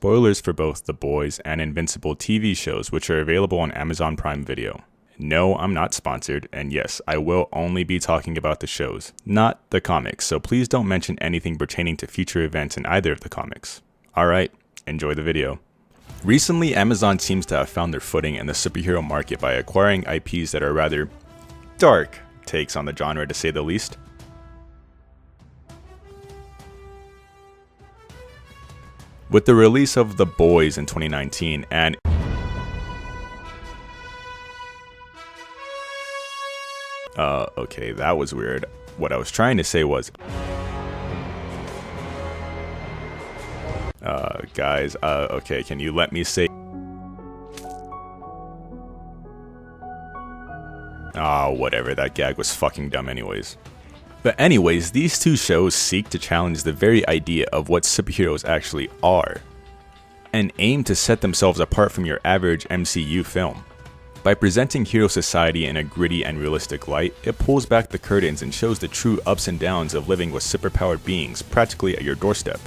spoilers for both The Boys and Invincible TV shows, which are available on Amazon Prime Video. No, I'm not sponsored, and yes, I will only be talking about the shows, not the comics, so please don't mention anything pertaining to future events in either of the comics. Alright, enjoy the video. Recently, Amazon seems to have found their footing in the superhero market by acquiring IPs that are rather dark takes on the genre, to say the least. With the release of The Boys in 2019 and okay, that was weird. What I was trying to say was, guys, okay, can you let me say, whatever, that gag was fucking dumb anyways. But anyways, these two shows seek to challenge the very idea of what superheroes actually are, and aim to set themselves apart from your average MCU film. By presenting hero society in a gritty and realistic light, it pulls back the curtains and shows the true ups and downs of living with superpowered beings practically at your doorstep.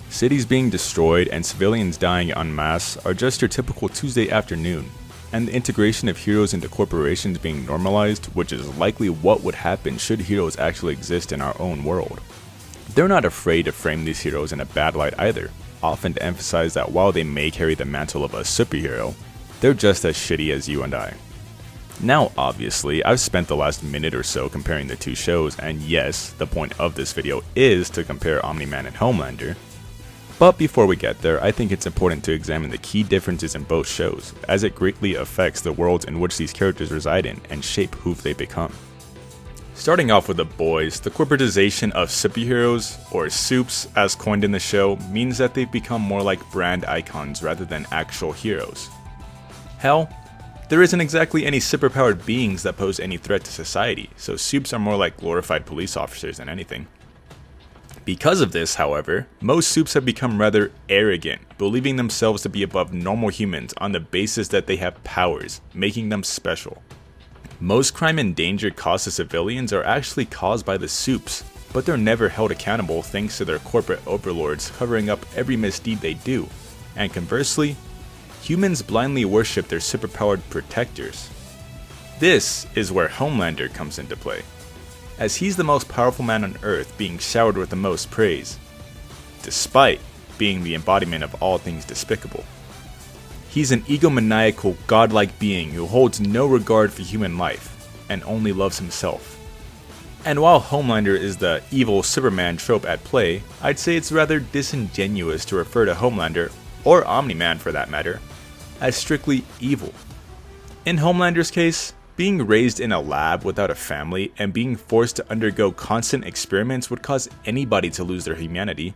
Cities being destroyed and civilians dying en masse are just your typical Tuesday afternoon, and the integration of heroes into corporations being normalized, which is likely what would happen should heroes actually exist in our own world. They're not afraid to frame these heroes in a bad light either, often to emphasize that while they may carry the mantle of a superhero, they're just as shitty as you and I. Now obviously, I've spent the last minute or so comparing the two shows, and yes, the point of this video is to compare Omni-Man and Homelander. But before we get there, I think it's important to examine the key differences in both shows, as it greatly affects the worlds in which these characters reside in and shape who they become. Starting off with The Boys, the corporatization of superheroes, or supes as coined in the show, means that they've become more like brand icons rather than actual heroes. Hell, there isn't exactly any superpowered beings that pose any threat to society, so supes are more like glorified police officers than anything. Because of this, however, most supes have become rather arrogant, believing themselves to be above normal humans on the basis that they have powers, making them special. Most crime and danger caused to civilians are actually caused by the supes, but they're never held accountable thanks to their corporate overlords covering up every misdeed they do, and conversely, humans blindly worship their superpowered protectors. This is where Homelander comes into play, as he's the most powerful man on Earth being showered with the most praise, despite being the embodiment of all things despicable. He's an egomaniacal, godlike being who holds no regard for human life, and only loves himself. And while Homelander is the evil Superman trope at play, I'd say it's rather disingenuous to refer to Homelander, or Omni-Man for that matter, as strictly evil. In Homelander's case, being raised in a lab without a family and being forced to undergo constant experiments would cause anybody to lose their humanity,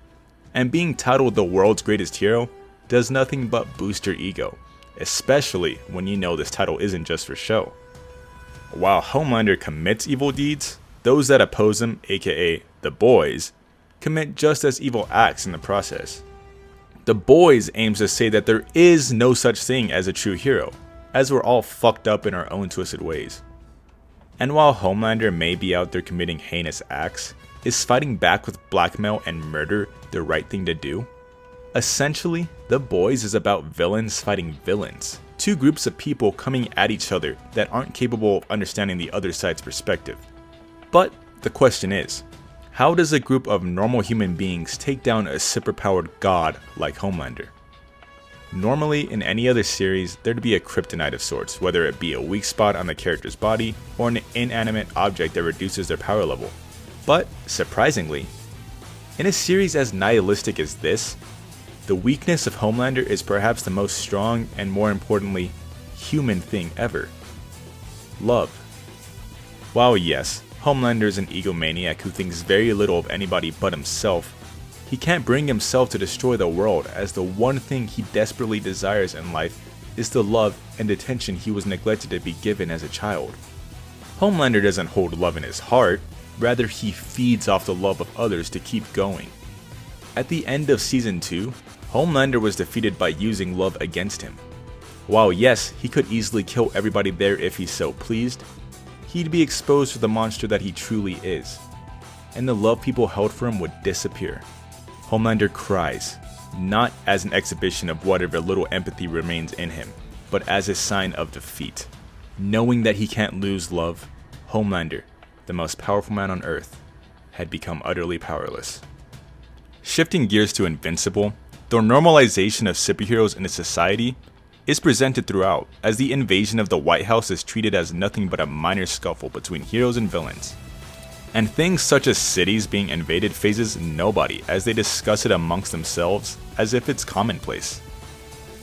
and being titled the world's greatest hero does nothing but boost your ego, especially when you know this title isn't just for show. While Homelander commits evil deeds, those that oppose him, aka the Boys, commit just as evil acts in the process. The Boys aims to say that there is no such thing as a true hero, as we're all fucked up in our own twisted ways. And while Homelander may be out there committing heinous acts, is fighting back with blackmail and murder the right thing to do? Essentially, The Boys is about villains fighting villains, two groups of people coming at each other that aren't capable of understanding the other side's perspective. But the question is, how does a group of normal human beings take down a superpowered god like Homelander? Normally, in any other series, there'd be a kryptonite of sorts, whether it be a weak spot on the character's body or an inanimate object that reduces their power level. But, surprisingly, in a series as nihilistic as this, the weakness of Homelander is perhaps the most strong and, more importantly, human thing ever. Love. While yes, Homelander is an egomaniac who thinks very little of anybody but himself, he can't bring himself to destroy the world, as the one thing he desperately desires in life is the love and attention he was neglected to be given as a child. Homelander doesn't hold love in his heart, rather he feeds off the love of others to keep going. At the end of Season 2, Homelander was defeated by using love against him. While yes, he could easily kill everybody there if he so pleased, he'd be exposed to the monster that he truly is, and the love people held for him would disappear. Homelander cries, not as an exhibition of whatever little empathy remains in him, but as a sign of defeat. Knowing that he can't lose love, Homelander, the most powerful man on Earth, had become utterly powerless. Shifting gears to Invincible, the normalization of superheroes in a society is presented throughout, as the invasion of the White House is treated as nothing but a minor scuffle between heroes and villains. And things such as cities being invaded phases nobody, as they discuss it amongst themselves as if it's commonplace.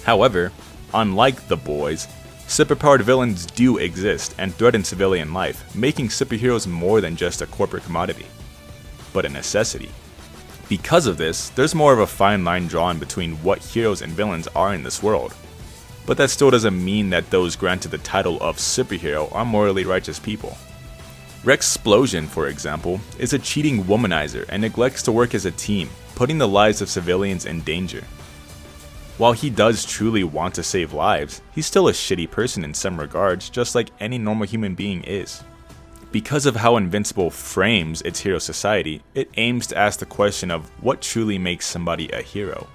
However, unlike The Boys, superpowered villains do exist and threaten civilian life, making superheroes more than just a corporate commodity, but a necessity. Because of this, there's more of a fine line drawn between what heroes and villains are in this world. But that still doesn't mean that those granted the title of superhero are morally righteous people. Rexplosion, for example, is a cheating womanizer and neglects to work as a team, putting the lives of civilians in danger. While he does truly want to save lives, he's still a shitty person in some regards, just like any normal human being is. Because of how Invincible frames its hero society, it aims to ask the question of what truly makes somebody a hero.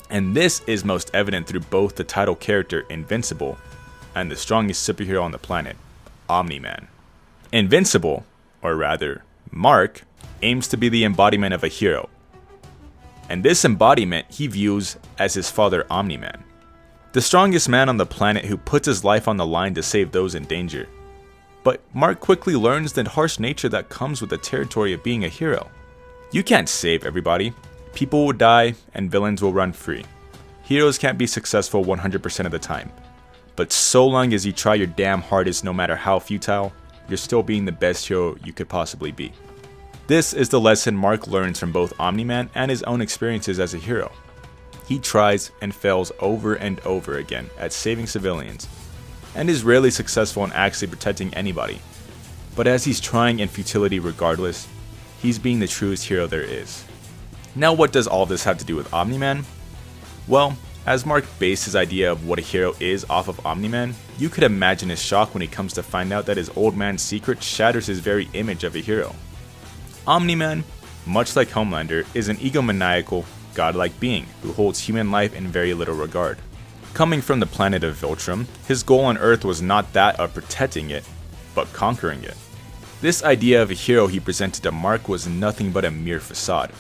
And this is most evident through both the title character Invincible and the strongest superhero on the planet, Omni-Man. Invincible, or rather, Mark, aims to be the embodiment of a hero. And this embodiment he views as his father Omni-Man, the strongest man on the planet who puts his life on the line to save those in danger. But Mark quickly learns the harsh nature that comes with the territory of being a hero. You can't save everybody. People will die and villains will run free. Heroes can't be successful 100% of the time. But so long as you try your damn hardest no matter how futile, you're still being the best hero you could possibly be. This is the lesson Mark learns from both Omni-Man and his own experiences as a hero. He tries and fails over and over again at saving civilians, and is rarely successful in actually protecting anybody. But as he's trying in futility regardless, he's being the truest hero there is. Now what does all this have to do with Omni-Man? Well, as Mark based his idea of what a hero is off of Omni-Man, you could imagine his shock when he comes to find out that his old man's secret shatters his very image of a hero. Omni-Man, much like Homelander, is an egomaniacal, godlike being who holds human life in very little regard. Coming from the planet of Viltrum, his goal on Earth was not that of protecting it, but conquering it. This idea of a hero he presented to Mark was nothing but a mere facade,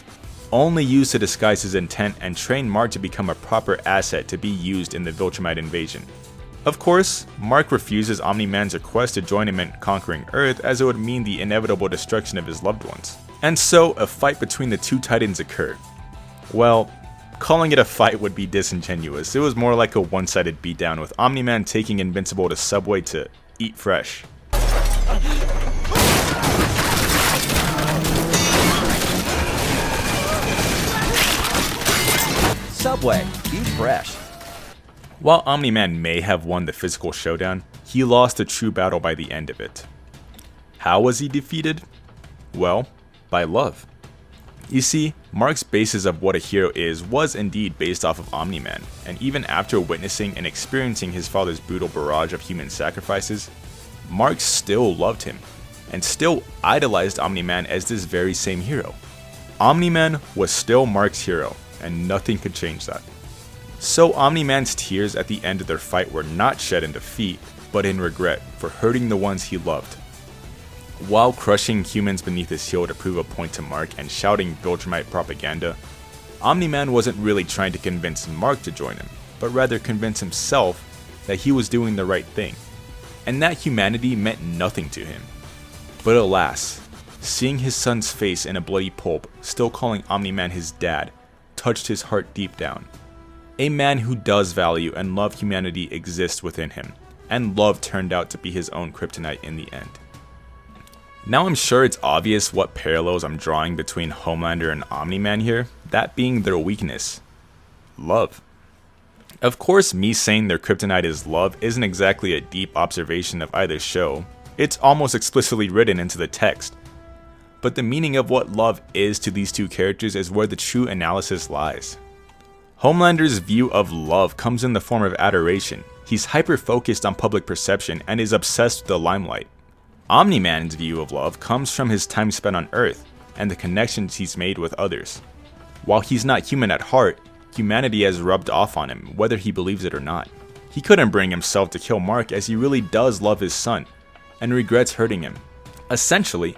only used to disguise his intent and train Mark to become a proper asset to be used in the Viltrumite invasion. Of course, Mark refuses Omni-Man's request to join him in conquering Earth, as it would mean the inevitable destruction of his loved ones. And so, a fight between the two titans occurred. Well, calling it a fight would be disingenuous. It was more like a one-sided beatdown, with Omni-Man taking Invincible to Subway to eat fresh. Subway, eat fresh. While Omni-Man may have won the physical showdown, he lost the true battle by the end of it. How was he defeated? Well, by love. You see, Mark's basis of what a hero is was indeed based off of Omni-Man, and even after witnessing and experiencing his father's brutal barrage of human sacrifices, Mark still loved him, and still idolized Omni-Man as this very same hero. Omni-Man was still Mark's hero, and nothing could change that. So Omni-Man's tears at the end of their fight were not shed in defeat, but in regret for hurting the ones he loved. While crushing humans beneath his heel to prove a point to Mark and shouting Viltrumite propaganda, Omni-Man wasn't really trying to convince Mark to join him, but rather convince himself that he was doing the right thing, and that humanity meant nothing to him. But alas, seeing his son's face in a bloody pulp, still calling Omni-Man his dad, touched his heart deep down. A man who does value and love humanity exists within him, and love turned out to be his own kryptonite in the end. Now I'm sure it's obvious what parallels I'm drawing between Homelander and Omni-Man here, that being their weakness. Love. Of course, me saying their kryptonite is love isn't exactly a deep observation of either show, it's almost explicitly written into the text. But the meaning of what love is to these two characters is where the true analysis lies. Homelander's view of love comes in the form of adoration. He's hyper-focused on public perception and is obsessed with the limelight. Omni-Man's view of love comes from his time spent on Earth and the connections he's made with others. While he's not human at heart, Humanity has rubbed off on him, whether he believes it or not. He couldn't bring himself to kill Mark as he really does love his son, and regrets hurting him. Essentially,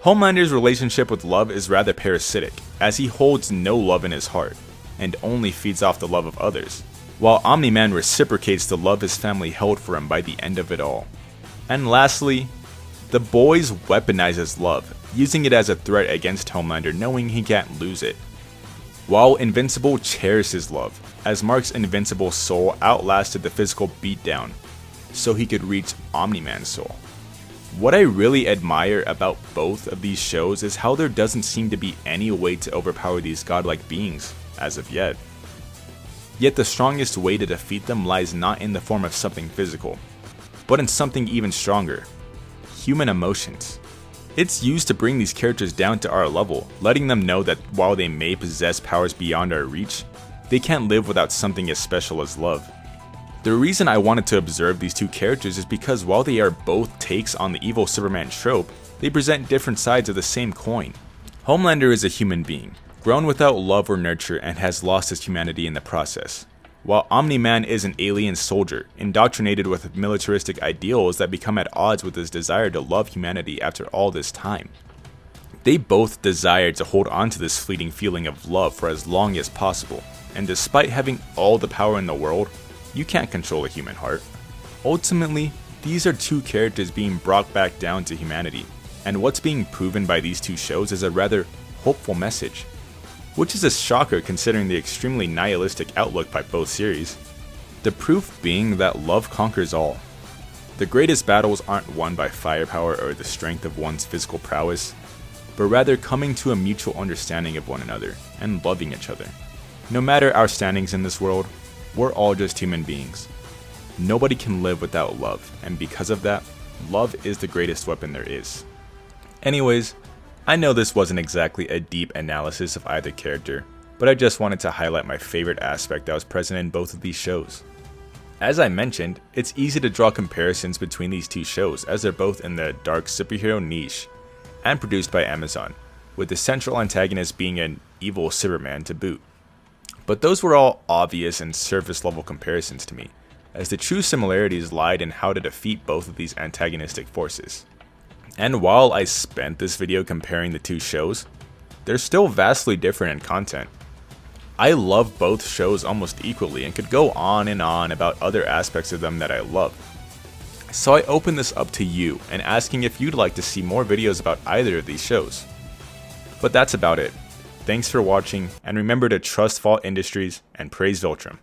Homelander's relationship with love is rather parasitic, as he holds no love in his heart, and only feeds off the love of others, while Omni-Man reciprocates the love his family held for him by the end of it all. And lastly, the boys weaponize his love, using it as a threat against Homelander knowing he can't lose it. While Invincible cherishes love, as Mark's invincible soul outlasted the physical beatdown, so he could reach Omni-Man's soul. What I really admire about both of these shows is how there doesn't seem to be any way to overpower these godlike beings, as of yet. Yet the strongest way to defeat them lies not in the form of something physical, but in something even stronger: human emotions. It's used to bring these characters down to our level, letting them know that while they may possess powers beyond our reach, they can't live without something as special as love. The reason I wanted to observe these two characters is because while they are both takes on the evil Superman trope, they present different sides of the same coin. Homelander is a human being, grown without love or nurture and has lost his humanity in the process, while Omni-Man is an alien soldier, indoctrinated with militaristic ideals that become at odds with his desire to love humanity after all this time. They both desire to hold on to this fleeting feeling of love for as long as possible, and despite having all the power in the world, you can't control a human heart. Ultimately, these are two characters being brought back down to humanity, and what's being proven by these two shows is a rather hopeful message, which is a shocker considering the extremely nihilistic outlook by both series. The proof being that love conquers all. The greatest battles aren't won by firepower or the strength of one's physical prowess, but rather coming to a mutual understanding of one another and loving each other. No matter our standings in this world, we're all just human beings. Nobody can live without love, and because of that, love is the greatest weapon there is. Anyways, I know this wasn't exactly a deep analysis of either character, but I just wanted to highlight my favorite aspect that was present in both of these shows. As I mentioned, it's easy to draw comparisons between these two shows as they're both in the dark superhero niche, and produced by Amazon, with the central antagonist being an evil Superman to boot. But those were all obvious and surface level comparisons to me, as the true similarities lied in how to defeat both of these antagonistic forces. And while I spent this video comparing the two shows, they're still vastly different in content. I love both shows almost equally and could go on and on about other aspects of them that I love. So I open this up to you and asking if you'd like to see more videos about either of these shows. But that's about it. Thanks for watching, and remember to trust Vault Industries and praise Viltrum.